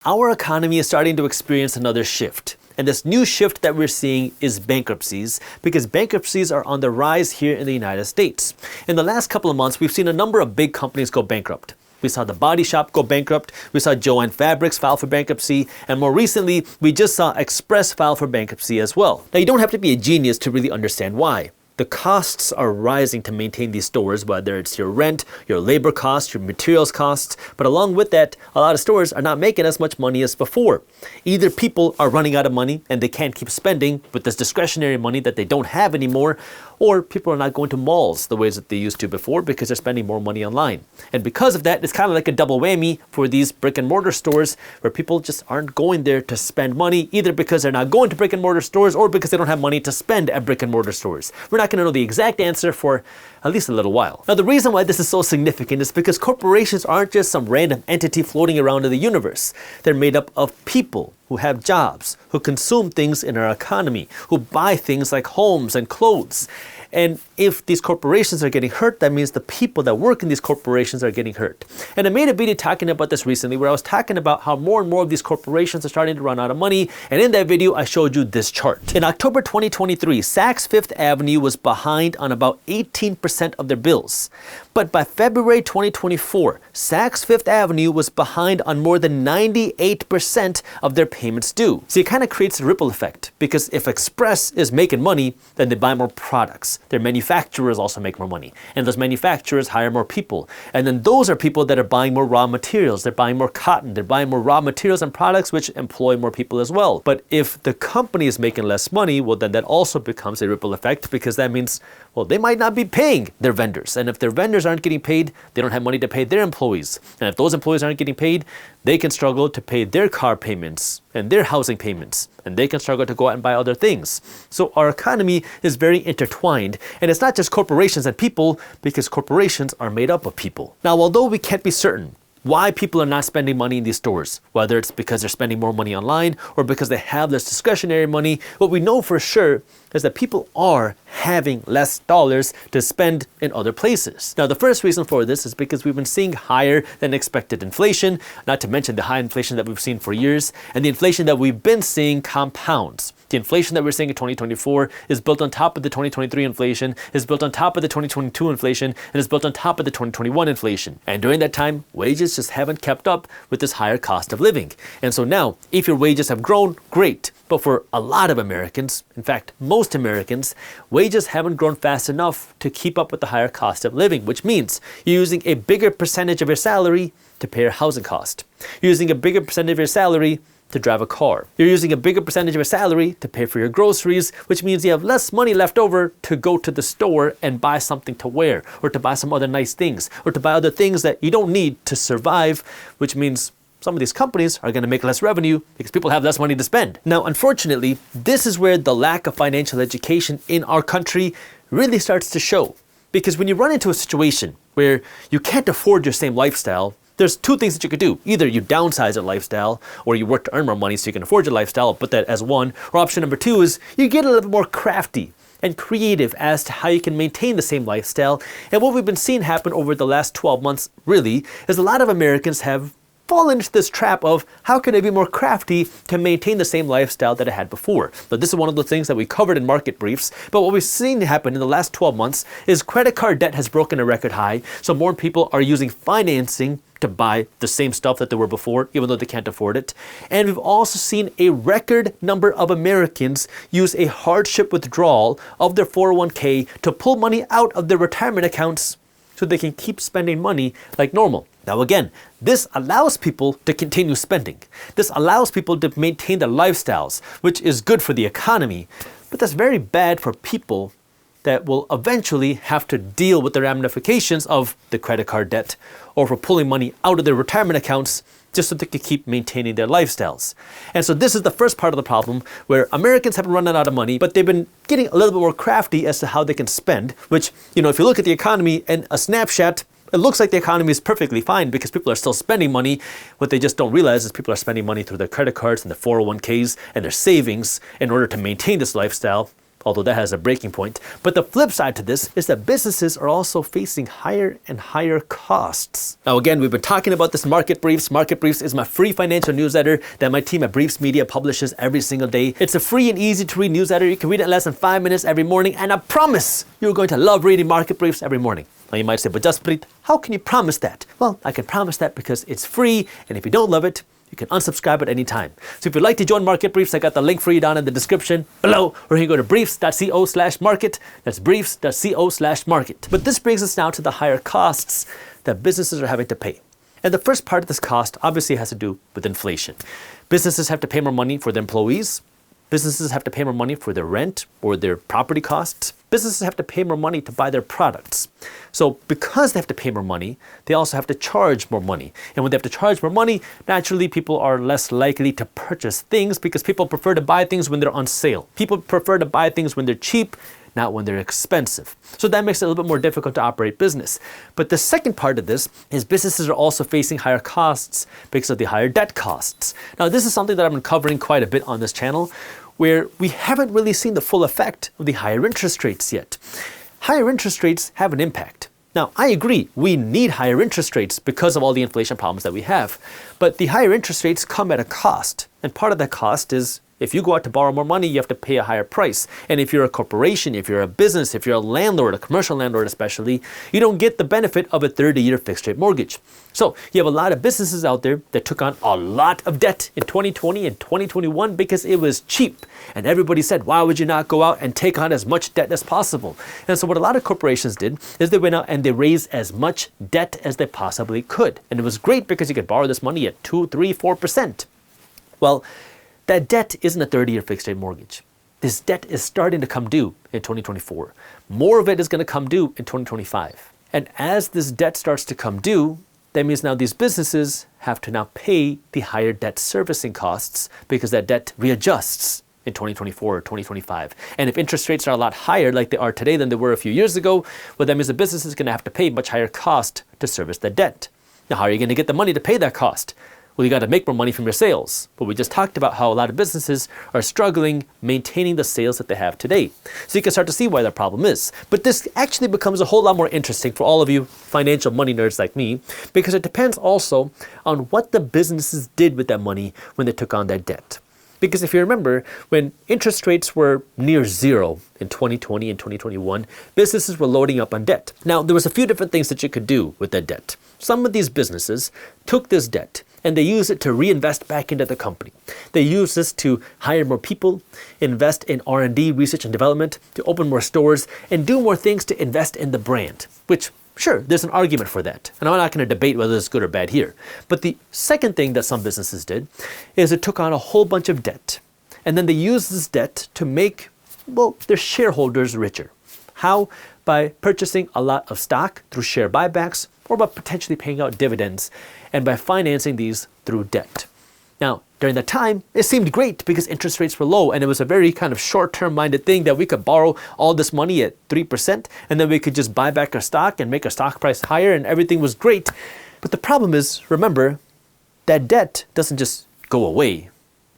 Our economy is starting to experience another shift. And this new shift that we're seeing is bankruptcies, because bankruptcies are on the rise here in the United States. In the last couple of months, we've seen a number of big companies go bankrupt. We saw The Body Shop go bankrupt, we saw Jo-Ann Fabrics file for bankruptcy, and more recently, we just saw Express file for bankruptcy as well. Now, you don't have to be a genius to really understand why. The costs are rising to maintain these stores, whether it's your rent, your labor costs, your materials costs, but along with that, a lot of stores are not making as much money as before. Either people are running out of money and they can't keep spending with this discretionary money that they don't have anymore, or people are not going to malls the ways that they used to before because they're spending more money online. And because of that, it's kind of like a double whammy for these brick and mortar stores where people just aren't going there to spend money, either because they're not going to brick and mortar stores or because they don't have money to spend at brick and mortar stores. We're not going to know the exact answer for at least a little while. Now, the reason why this is so significant is because corporations aren't just some random entity floating around in the universe. They're made up of people who have jobs, who consume things in our economy, who buy things like homes and clothes. And if these corporations are getting hurt, that means the people that work in these corporations are getting hurt. And I made a video talking about this recently where I was talking about how more and more of these corporations are starting to run out of money. And in that video, I showed you this chart. In October 2023, Saks Fifth Avenue was behind on about 18% of their bills. But by February 2024, Saks Fifth Avenue was behind on more than 98% of their payments due. See, it kind of creates a ripple effect, because if Express is making money, then they buy more products. Their manufacturers also make more money, and those manufacturers hire more people. And then those are people that are buying more raw materials. They're buying more cotton. They're buying more raw materials and products, which employ more people as well. But if the company is making less money, well, then that also becomes a ripple effect, because that means, well, they might not be paying their vendors. And if their vendors aren't getting paid, they don't have money to pay their employees. And if those employees aren't getting paid, they can struggle to pay their car payments and their housing payments, and they can struggle to go out and buy other things. So our economy is very intertwined, and it's not just corporations and people, because corporations are made up of people. Now, although we can't be certain why people are not spending money in these stores, whether it's because they're spending more money online or because they have this discretionary money, what we know for sure is that people are having less dollars to spend in other places. Now, the first reason for this is because we've been seeing higher than expected inflation, not to mention the high inflation that we've seen for years, and the inflation that we've been seeing compounds. The inflation that we're seeing in 2024 is built on top of the 2023 inflation, is built on top of the 2022 inflation, and is built on top of the 2021 inflation. And during that time, wages just haven't kept up with this higher cost of living. And so now, if your wages have grown, great. But for a lot of Americans, in fact, most Americans, wages haven't grown fast enough to keep up with the higher cost of living, which means you're using a bigger percentage of your salary to pay your housing cost. You're using a bigger percentage of your salary to drive a car. You're using a bigger percentage of your salary to pay for your groceries, which means you have less money left over to go to the store and buy something to wear, or to buy some other nice things, or to buy other things that you don't need to survive, which means some of these companies are going to make less revenue because people have less money to spend. Now, unfortunately, this is where the lack of financial education in our country really starts to show. Because when you run into a situation where you can't afford your same lifestyle, there's two things that you could do. Either you downsize your lifestyle, or you work to earn more money so you can afford your lifestyle. I'll put that as one. Or option number two is you get a little bit more crafty and creative as to how you can maintain the same lifestyle. And what we've been seeing happen over the last 12 months, really, is a lot of Americans have fallen into this trap of how can I be more crafty to maintain the same lifestyle that I had before. But this is one of the things that we covered in market briefs. But what we've seen happen in the last 12 months is credit card debt has broken a record high. So more people are using financing to buy the same stuff that they were before, even though they can't afford it. And we've also seen a record number of Americans use a hardship withdrawal of their 401k to pull money out of their retirement accounts so they can keep spending money like normal. Now again, this allows people to continue spending. This allows people to maintain their lifestyles, which is good for the economy, but that's very bad for people that will eventually have to deal with the ramifications of the credit card debt, or for pulling money out of their retirement accounts just so they can keep maintaining their lifestyles. And so this is the first part of the problem, where Americans have been running out of money, but they've been getting a little bit more crafty as to how they can spend, which, if you look at the economy in a snapshot, it looks like the economy is perfectly fine because people are still spending money. What they just don't realize is people are spending money through their credit cards and their 401ks and their savings in order to maintain this lifestyle. although that has a breaking point. But the flip side to this is that businesses are also facing higher and higher costs. Now again, we've been talking about this Market Briefs. Market Briefs is my free financial newsletter that my team at Briefs Media publishes every single day. It's a free and easy to read newsletter. You can read it in less than 5 minutes every morning, and I promise you're going to love reading Market Briefs every morning. Now you might say, but Jaspreet, how can you promise that? Well, I can promise that because it's free, and if you don't love it, you can unsubscribe at any time. So if you'd like to join Market Briefs, I got the link for you down in the description below, or you can go to briefs.co/market. That's briefs.co/market. But this brings us now to the higher costs that businesses are having to pay. And the first part of this cost obviously has to do with inflation. Businesses have to pay more money for their employees. Businesses have to pay more money for their rent or their property costs. Businesses have to pay more money to buy their products. So because they have to pay more money, they also have to charge more money. And when they have to charge more money, naturally people are less likely to purchase things because people prefer to buy things when they're on sale. People prefer to buy things when they're cheap, not when they're expensive. So that makes it a little bit more difficult to operate business. But the second part of this is businesses are also facing higher costs because of the higher debt costs. Now this is something that I've been covering quite a bit on this channel, where we haven't really seen the full effect of the higher interest rates yet. Higher interest rates have an impact. Now, I agree, we need higher interest rates because of all the inflation problems that we have. But the higher interest rates come at a cost. And part of that cost is if you go out to borrow more money, you have to pay a higher price. And if you're a corporation, if you're a business, if you're a landlord, a commercial landlord especially, you don't get the benefit of a 30-year fixed rate mortgage. So you have a lot of businesses out there that took on a lot of debt in 2020 and 2021 because it was cheap. And everybody said, why would you not go out and take on as much debt as possible? And so what a lot of corporations did is they went out and they raised as much debt as they possibly could. And it was great because you could borrow this money at 2, 3, 4%. Well, that debt isn't a 30-year fixed rate mortgage. This debt is starting to come due in 2024. More of it is going to come due in 2025. And as this debt starts to come due, that means now these businesses have to now pay the higher debt servicing costs because that debt readjusts in 2024 or 2025. And if interest rates are a lot higher like they are today than they were a few years ago, well, that means the business is going to have to pay much higher cost to service the debt. Now, how are you going to get the money to pay that cost? Well, you got to make more money from your sales. But we just talked about how a lot of businesses are struggling maintaining the sales that they have today. So you can start to see why the problem is. But this actually becomes a whole lot more interesting for all of you financial money nerds like me, because it depends also on what the businesses did with that money when they took on that debt. Because if you remember, when interest rates were near zero in 2020 and 2021, businesses were loading up on debt. Now, there was a few different things that you could do with that debt. Some of these businesses took this debt and they used it to reinvest back into the company. They used this to hire more people, invest in R&D, research and development, to open more stores, and do more things to invest in the brand, which, sure, there's an argument for that. And I'm not going to debate whether it's good or bad here. But the second thing that some businesses did is it took on a whole bunch of debt. And then they used this debt to make, well, their shareholders richer. How? By purchasing a lot of stock through share buybacks, or by potentially paying out dividends, and by financing these through debt. Now, during that time, it seemed great because interest rates were low, and it was a very kind of short-term minded thing that we could borrow all this money at 3%, and then we could just buy back our stock and make our stock price higher, and everything was great. But the problem is, remember, that debt doesn't just go away.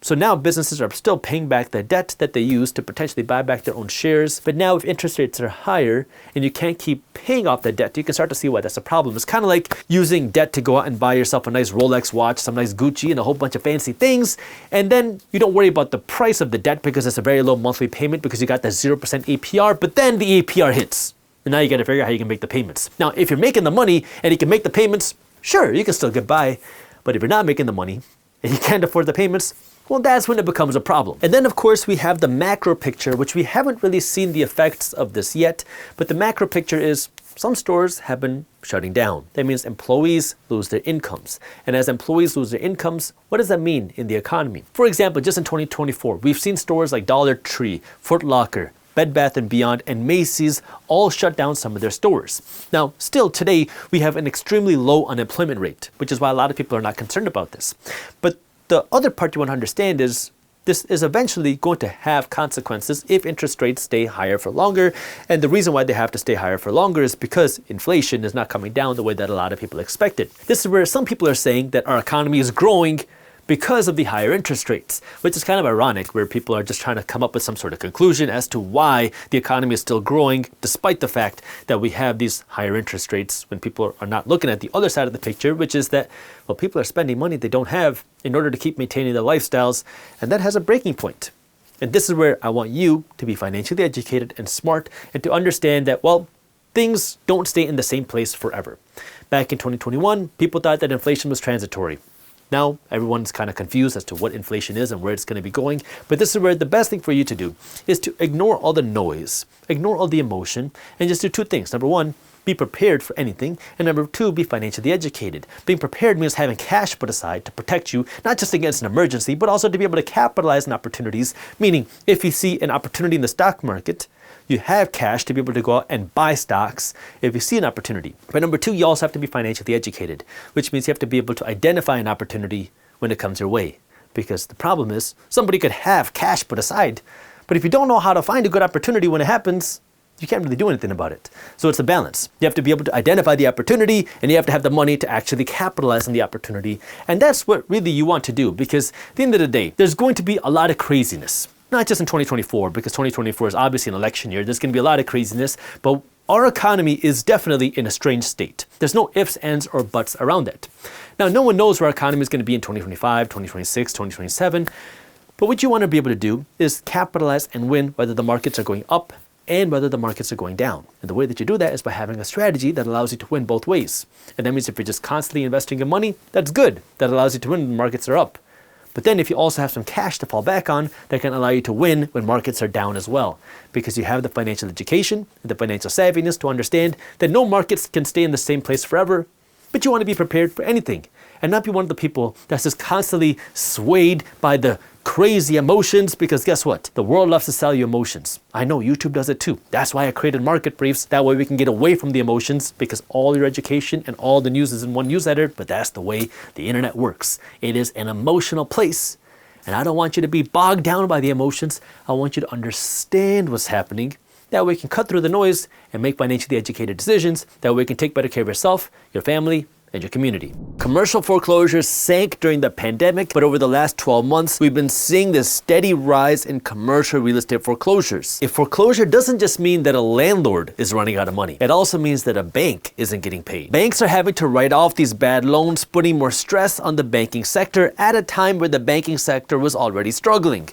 So now businesses are still paying back the debt that they used to potentially buy back their own shares. But now if interest rates are higher and you can't keep paying off the debt, you can start to see why that's a problem. It's kind of like using debt to go out and buy yourself a nice Rolex watch, some nice Gucci, and a whole bunch of fancy things. And then you don't worry about the price of the debt because it's a very low monthly payment because you got that 0% APR, but then the APR hits. And now you got to figure out how you can make the payments. Now, if you're making the money and you can make the payments, sure, you can still get by. But if you're not making the money and you can't afford the payments, well, that's when it becomes a problem. And then, of course, we have the macro picture, which we haven't really seen the effects of this yet. But the macro picture is some stores have been shutting down. That means employees lose their incomes. And as employees lose their incomes, what does that mean in the economy? For example, just in 2024, we've seen stores like Dollar Tree, Foot Locker, Bed Bath & Beyond, and Macy's all shut down some of their stores. Now, still today, we have an extremely low unemployment rate, which is why a lot of people are not concerned about this. But the other part you want to understand is this is eventually going to have consequences if interest rates stay higher for longer. And the reason why they have to stay higher for longer is because inflation is not coming down the way that a lot of people expected. This is where some people are saying that our economy is growing because of the higher interest rates, which is kind of ironic where people are just trying to come up with some sort of conclusion as to why the economy is still growing despite the fact that we have these higher interest rates when people are not looking at the other side of the picture, which is that, well, people are spending money they don't have in order to keep maintaining their lifestyles, and that has a breaking point. And this is where I want you to be financially educated and smart and to understand that, well, things don't stay in the same place forever. Back in 2021, people thought that inflation was transitory. Now, everyone's kind of confused as to what inflation is and where it's going to be going. But this is where the best thing for you to do is to ignore all the noise, ignore all the emotion, and just do two things. Number one, be prepared for anything. And number two, be financially educated. Being prepared means having cash put aside to protect you, not just against an emergency, but also to be able to capitalize on opportunities. Meaning, if you see an opportunity in the stock market, you have cash to be able to go out and buy stocks if you see an opportunity. But number two, you also have to be financially educated, which means you have to be able to identify an opportunity when it comes your way. Because the problem is, somebody could have cash put aside, but if you don't know how to find a good opportunity when it happens, you can't really do anything about it. So it's a balance. You have to be able to identify the opportunity, and you have to have the money to actually capitalize on the opportunity. And that's what really you want to do, because at the end of the day, there's going to be a lot of craziness. Not just in 2024, because 2024 is obviously an election year. There's going to be a lot of craziness, but our economy is definitely in a strange state. There's no ifs, ands, or buts around it. Now, no one knows where our economy is going to be in 2025, 2026, 2027, but what you want to be able to do is capitalize and win whether the markets are going up and whether the markets are going down. And the way that you do that is by having a strategy that allows you to win both ways. And that means if you're just constantly investing in money, that's good. That allows you to win when the markets are up. But then if you also have some cash to fall back on, that can allow you to win when markets are down as well. Because you have the financial education and the financial savviness to understand that no markets can stay in the same place forever, but you want to be prepared for anything and not be one of the people that's just constantly swayed by the crazy emotions, because guess what? The world loves to sell you emotions. I know YouTube does it too. That's why I created market briefs. That way we can get away from the emotions, because all your education and all the news is in one newsletter, but that's the way the internet works. It is an emotional place. And I don't want you to be bogged down by the emotions. I want you to understand what's happening. That way you can cut through the noise and make financially educated decisions. That way you can take better care of yourself, your family, and your community. Commercial foreclosures sank during the pandemic, but over the last 12 months, we've been seeing this steady rise in commercial real estate foreclosures. A foreclosure doesn't just mean that a landlord is running out of money. It also means that a bank isn't getting paid. Banks are having to write off these bad loans, putting more stress on the banking sector at a time where the banking sector was already struggling.